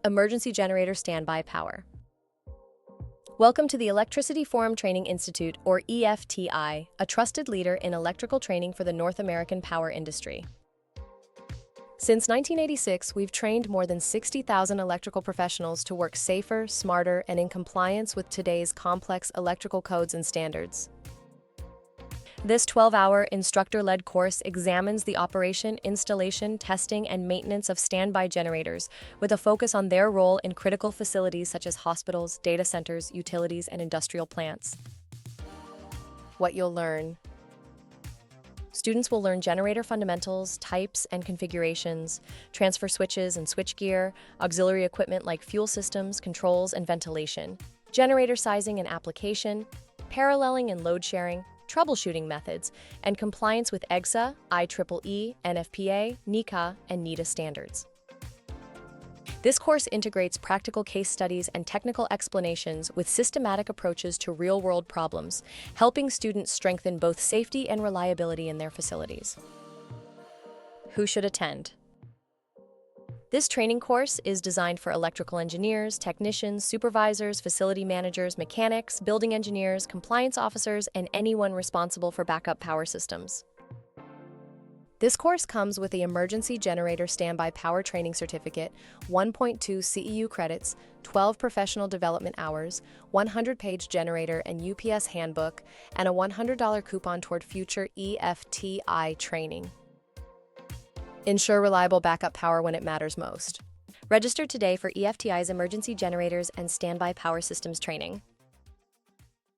Emergency Generator Standby Power. Welcome to the Electricity Forum Training Institute, or EFTI, a trusted leader in electrical training for the North American power industry. Since 1986, we've trained more than 60,000 electrical professionals to work safer, smarter, and in compliance with today's complex electrical codes and standards. This 12-hour instructor-led course examines the operation, installation, testing, and maintenance of standby generators, with a focus on their role in critical facilities such as hospitals, data centers, utilities, and industrial plants. What you'll learn. Students will learn generator fundamentals, types and configurations, transfer switches and switchgear, auxiliary equipment like fuel systems, controls, and ventilation, generator sizing and application, paralleling and load sharing, troubleshooting methods, and compliance with EGSA, IEEE, NFPA, NECA, and NETA standards. This course integrates practical case studies and technical explanations with systematic approaches to real-world problems, helping students strengthen both safety and reliability in their facilities. Who should attend? This training course is designed for electrical engineers, technicians, supervisors, facility managers, mechanics, building engineers, compliance officers, and anyone responsible for backup power systems. This course comes with the Emergency Generator Standby Power Training Certificate, 1.2 CEU credits, 12 professional development hours, 100-page generator and UPS handbook, and a $100 coupon toward future EFTI training. Ensure reliable backup power when it matters most. Register today for EFTI's Emergency Generators and Standby Power Systems training.